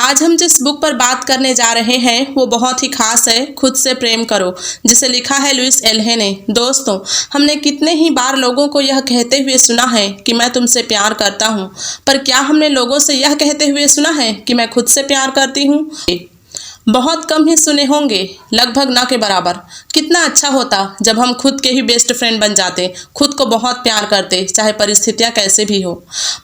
आज हम जिस बुक पर बात करने जा रहे हैं वो बहुत ही खास है, खुद से प्रेम करो, जिसे लिखा है लुइस एल्हे ने। दोस्तों, हमने कितने ही बार लोगों को यह कहते हुए सुना है कि मैं तुमसे प्यार करता हूँ, पर क्या हमने लोगों से यह कहते हुए सुना है कि मैं खुद से प्यार करती हूँ? बहुत कम ही सुने होंगे, लगभग ना के बराबर। कितना अच्छा होता जब हम खुद के ही बेस्ट फ्रेंड बन जाते, खुद को बहुत प्यार करते, चाहे परिस्थितियां कैसे भी हो।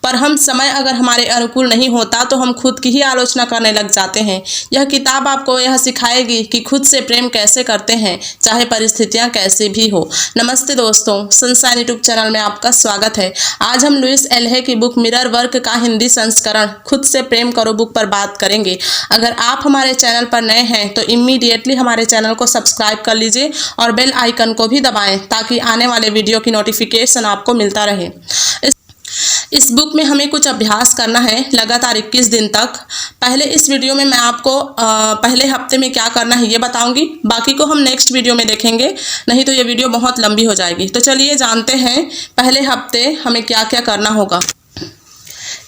पर हम समय अगर हमारे अनुकूल नहीं होता तो हम खुद की ही आलोचना करने लग जाते हैं। यह किताब आपको यह सिखाएगी कि खुद से प्रेम कैसे करते हैं, चाहे परिस्थितियां कैसे भी हो। नमस्ते दोस्तों, सनशाइन यूट्यूब चैनल में आपका स्वागत है। आज हम लुइस एल्हे की बुक मिरर वर्क का हिंदी संस्करण खुद से प्रेम करो बुक पर बात करेंगे। अगर आप हमारे चैनल पर नए हैं तो इमीडिएटली हमारे चैनल को सब्सक्राइब कर लीजिए और बेल आइकन को भी दबाएं ताकि आने वाले वीडियो की नोटिफिकेशन आपको मिलता रहे। इस बुक में हमें कुछ अभ्यास करना है लगातार 21 दिन तक। पहले इस वीडियो में मैं आपको पहले हफ्ते में क्या करना है ये बताऊंगी, बाकी को हम नेक्स्ट वीडियो में देखेंगे, नहीं तो ये वीडियो बहुत लंबी हो जाएगी। तो चलिए जानते हैं पहले हफ्ते हमें क्या क्या करना होगा।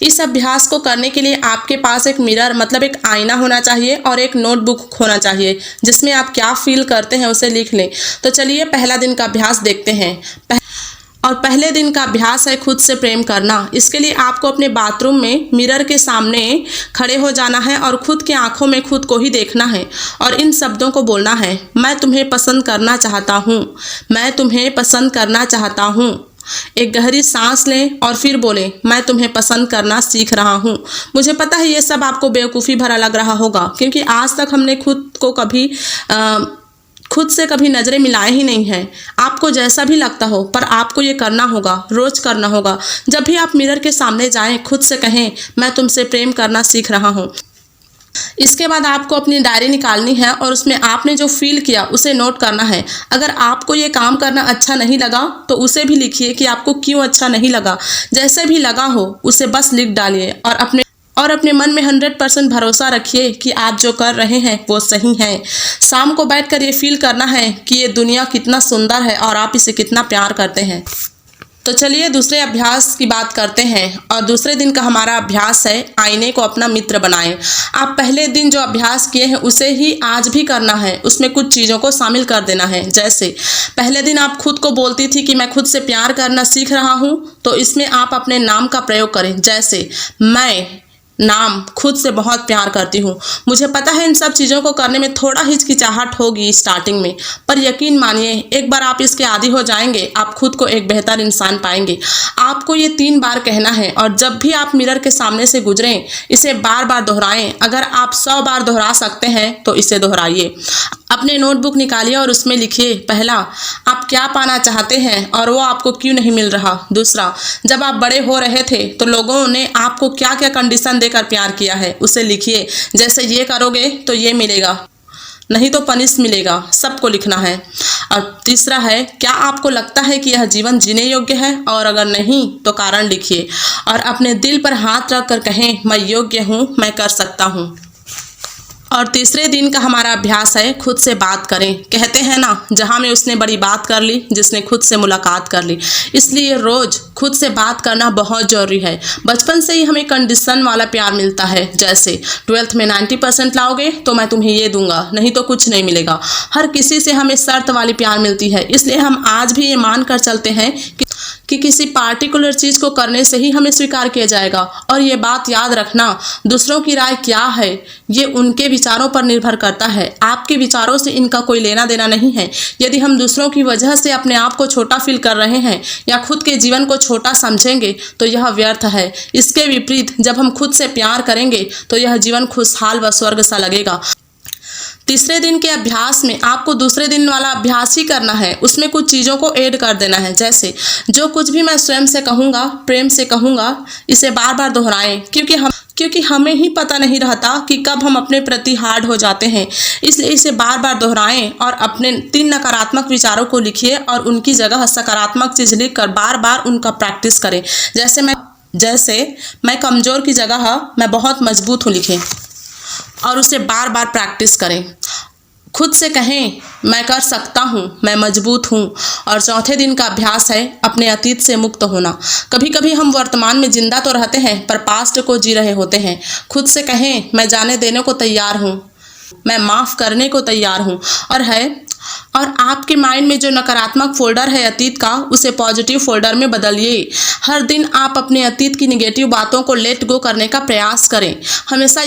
इस अभ्यास को करने के लिए आपके पास एक मिरर मतलब एक आईना होना चाहिए और एक नोटबुक होना चाहिए जिसमें आप क्या फील करते हैं उसे लिख लें। तो चलिए पहला दिन का अभ्यास देखते हैं। और पहले दिन का अभ्यास है खुद से प्रेम करना। इसके लिए आपको अपने बाथरूम में मिरर के सामने खड़े हो जाना है और खुद की आंखों में खुद को ही देखना है और इन शब्दों को बोलना है, मैं तुम्हें पसंद करना चाहता हूँ, मैं तुम्हें पसंद करना चाहता हूँ। एक गहरी सांस लें और फिर बोलें, मैं तुम्हें पसंद करना सीख रहा हूँ। मुझे पता है ये सब आपको बेवकूफ़ी भरा लग रहा होगा, क्योंकि आज तक हमने खुद से कभी नज़रें मिलाए ही नहीं हैं। आपको जैसा भी लगता हो, पर आपको ये करना होगा, रोज करना होगा। जब भी आप मिरर के सामने जाएं, खुद से कहें, मैं तुमसे प्रेम करना सीख रहा हूँ। इसके बाद आपको अपनी डायरी निकालनी है और उसमें आपने जो फील किया उसे नोट करना है। अगर आपको ये काम करना अच्छा नहीं लगा तो उसे भी लिखिए कि आपको क्यों अच्छा नहीं लगा। जैसे भी लगा हो उसे बस लिख डालिए और अपने मन में 100% भरोसा रखिए कि आप जो कर रहे हैं वो सही है। शाम को बैठकर ये फील करना है कि ये दुनिया कितना सुंदर है और आप इसे कितना प्यार करते हैं। तो चलिए दूसरे अभ्यास की बात करते हैं। और दूसरे दिन का हमारा अभ्यास है आईने को अपना मित्र बनाएं। आप पहले दिन जो अभ्यास किए हैं उसे ही आज भी करना है, उसमें कुछ चीज़ों को शामिल कर देना है। जैसे पहले दिन आप खुद को बोलती थी कि मैं खुद से प्यार करना सीख रहा हूँ, तो इसमें आप अपने नाम का प्रयोग करें। जैसे मैं नाम खुद से बहुत प्यार करती हूँ। मुझे पता है इन सब चीज़ों को करने में थोड़ा हिचकिचाहट होगी स्टार्टिंग में, पर यकीन मानिए एक बार आप इसके आदी हो जाएंगे, आप खुद को एक बेहतर इंसान पाएंगे। आपको ये 3 बार कहना है और जब भी आप मिरर के सामने से गुजरें इसे बार बार दोहराएं। अगर आप 100 बार दोहरा सकते हैं तो इसे दोहराइए। अपने नोटबुक निकालिए और उसमें लिखिए, पहला, आप क्या पाना चाहते हैं और वो आपको क्यों नहीं मिल रहा। दूसरा, जब आप बड़े हो रहे थे तो लोगों ने आपको क्या क्या कंडीशन देकर प्यार किया है, उसे लिखिए। जैसे ये करोगे तो ये मिलेगा, नहीं तो पनिश मिलेगा, सबको लिखना है। और तीसरा है, क्या आपको लगता है कि यह जीवन जीने योग्य है, और अगर नहीं तो कारण लिखिए और अपने दिल पर हाथ रख कर कहें, मैं योग्य हूँ, मैं कर सकता हूँ। और तीसरे दिन का हमारा अभ्यास है खुद से बात करें। कहते हैं ना, जहाँ में उसने बड़ी बात कर ली जिसने खुद से मुलाकात कर ली। इसलिए रोज खुद से बात करना बहुत जरूरी है। बचपन से ही हमें कंडीशन वाला प्यार मिलता है, जैसे 12th में 90% लाओगे तो मैं तुम्हें ये दूंगा, नहीं तो कुछ नहीं मिलेगा। हर किसी से हमें शर्त वाली प्यार मिलती है। इसलिए हम आज भी ये मान कर चलते हैं कि किसी पार्टिकुलर चीज़ को करने से ही हमें स्वीकार किया जाएगा। और ये बात याद रखना, दूसरों की राय क्या है ये उनके विचारों पर निर्भर करता है, आपके विचारों से इनका कोई लेना देना नहीं है। यदि हम दूसरों की वजह से अपने आप को छोटा फील कर रहे हैं या खुद के जीवन को छोटा समझेंगे तो यह व्यर्थ है। इसके विपरीत जब हम खुद से प्यार करेंगे तो यह जीवन खुशहाल व स्वर्ग सा लगेगा। तीसरे दिन के अभ्यास में आपको दूसरे दिन वाला अभ्यास ही करना है, उसमें कुछ चीज़ों को ऐड कर देना है। जैसे जो कुछ भी मैं स्वयं से कहूँगा, प्रेम से कहूँगा, इसे बार बार दोहराएं, क्योंकि हमें ही पता नहीं रहता कि कब हम अपने प्रति हार्ड हो जाते हैं। इसलिए इसे बार बार दोहराएं और अपने 3 नकारात्मक विचारों को लिखिए और उनकी जगह सकारात्मक चीज़ लिख कर बार बार उनका प्रैक्टिस करें। जैसे मैं कमज़ोर की जगह मैं बहुत मजबूत हूँ लिखें और उसे बार बार प्रैक्टिस करें। खुद से कहें मैं कर सकता हूँ, मैं मजबूत हूँ। और चौथे दिन का अभ्यास है अपने अतीत से मुक्त होना। कभी कभी हम वर्तमान में जिंदा तो रहते हैं पर पास्ट को जी रहे होते हैं। खुद से कहें मैं जाने देने को तैयार हूँ, मैं माफ़ करने को तैयार हूँ। और आपके माइंड में जो नकारात्मक फोल्डर है अतीत का, उसे पॉजिटिव फोल्डर में बदलिए। हर दिन आप अपने अतीत की निगेटिव बातों को लेट गो करने का प्रयास करें। हमेशा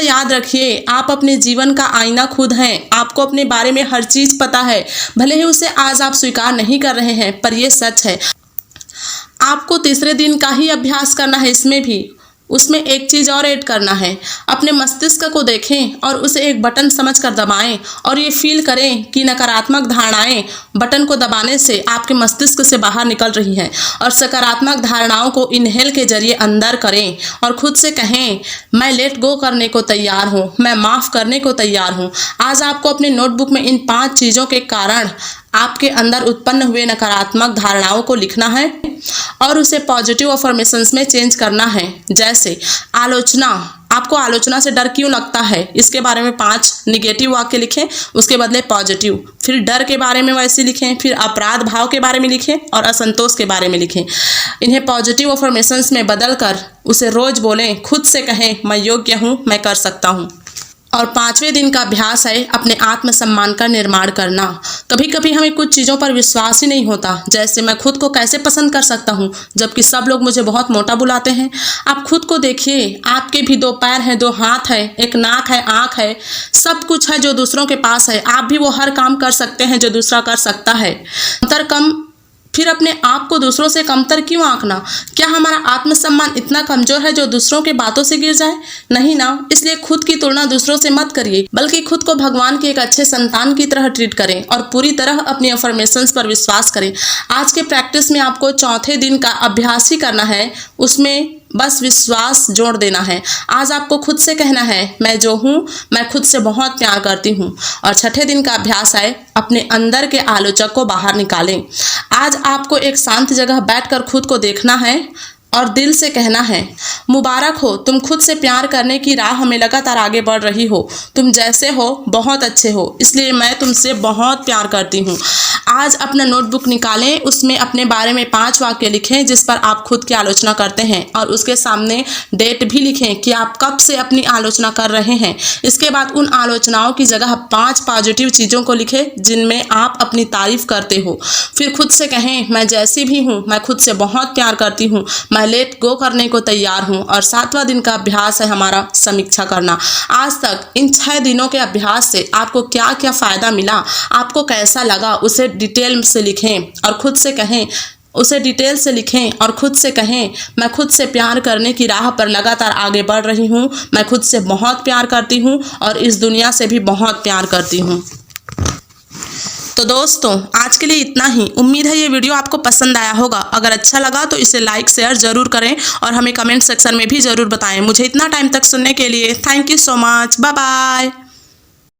याद रखिए आप अपने जीवन का आईना खुद हैं। आपको अपने बारे में हर चीज़ पता है, भले ही उसे आज आप स्वीकार नहीं कर रहे हैं, पर यह सच है। आपको तीसरे दिन का ही अभ्यास करना है। उसमें एक चीज़ और ऐड करना है। अपने मस्तिष्क को देखें और उसे एक बटन समझकर दबाएं और ये फील करें कि नकारात्मक धारणाएं बटन को दबाने से आपके मस्तिष्क से बाहर निकल रही हैं, और सकारात्मक धारणाओं को इनहेल के जरिए अंदर करें और खुद से कहें मैं लेट गो करने को तैयार हूँ, मैं माफ़ करने को तैयार हूँ। आज आपको अपने नोटबुक में इन 5 चीज़ों के कारण आपके अंदर उत्पन्न हुए नकारात्मक धारणाओं को लिखना है और उसे पॉजिटिव अफर्मेशंस में चेंज करना है। जैसे आलोचना, आपको आलोचना से डर क्यों लगता है, इसके बारे में 5 निगेटिव वाक्य लिखें, उसके बदले पॉजिटिव। फिर डर के बारे में वैसे लिखें, फिर अपराध भाव के बारे में लिखें और असंतोष के बारे में लिखें। इन्हें पॉजिटिव अफर्मेशंस में बदल कर उसे रोज़ बोलें। खुद से कहें मैं योग्य हूँ, मैं कर सकता हूँ। और 5वें दिन का अभ्यास है अपने आत्मसम्मान का निर्माण करना। कभी कभी हमें कुछ चीज़ों पर विश्वास ही नहीं होता, जैसे मैं खुद को कैसे पसंद कर सकता हूँ जबकि सब लोग मुझे बहुत मोटा बुलाते हैं। आप खुद को देखिए, आपके भी 2 पैर हैं, 2 हाथ है, एक नाक है, आँख है, सब कुछ है जो दूसरों के पास है। आप भी वो हर काम कर सकते हैं जो दूसरा कर सकता है। फिर अपने आप को दूसरों से कमतर क्यों आंकना? क्या हमारा आत्मसम्मान इतना कमजोर है जो दूसरों के बातों से गिर जाए? नहीं ना। इसलिए खुद की तुलना दूसरों से मत करिए, बल्कि खुद को भगवान के एक अच्छे संतान की तरह ट्रीट करें और पूरी तरह अपनी अफर्मेशंस पर विश्वास करें। आज के प्रैक्टिस में आपको चौथे दिन का अभ्यास ही करना है, उसमें बस विश्वास जोड़ देना है। आज आपको खुद से कहना है मैं जो हूँ, मैं खुद से बहुत प्यार करती हूँ। और छठे दिन का अभ्यास है अपने अंदर के आलोचक को बाहर निकालें। आज आपको एक शांत जगह बैठकर खुद को देखना है और दिल से कहना है मुबारक हो, तुम खुद से प्यार करने की राह में लगातार आगे बढ़ रही हो। तुम जैसे हो बहुत अच्छे हो, इसलिए मैं तुमसे बहुत प्यार करती हूँ। आज अपना नोटबुक निकालें, उसमें अपने बारे में 5 वाक्य लिखें जिस पर आप खुद की आलोचना करते हैं और उसके सामने डेट भी लिखें कि आप कब से अपनी आलोचना कर रहे हैं। इसके बाद उन आलोचनाओं की जगह 5 पॉजिटिव चीज़ों को लिखें जिनमें आप अपनी तारीफ करते हो। फिर खुद से कहें मैं जैसी भी हूँ, मैं खुद से बहुत प्यार करती हूँ, मैं लेट गो करने को तैयार हूँ। और 7वां दिन का अभ्यास है हमारा समीक्षा करना। आज तक इन 6 दिनों के अभ्यास से आपको क्या क्या फ़ायदा मिला, आपको कैसा लगा, उसे डिटेल से लिखें और खुद से कहें और खुद से कहें मैं खुद से प्यार करने की राह पर लगातार आगे बढ़ रही हूँ, मैं खुद से बहुत प्यार करती हूँ और इस दुनिया से भी बहुत प्यार करती हूँ। तो दोस्तों आज के लिए इतना ही। उम्मीद है ये वीडियो आपको पसंद आया होगा। अगर अच्छा लगा तो इसे लाइक शेयर ज़रूर करें और हमें कमेंट सेक्शन में भी ज़रूर बताएं। मुझे इतना टाइम तक सुनने के लिए thank you so much. Bye bye.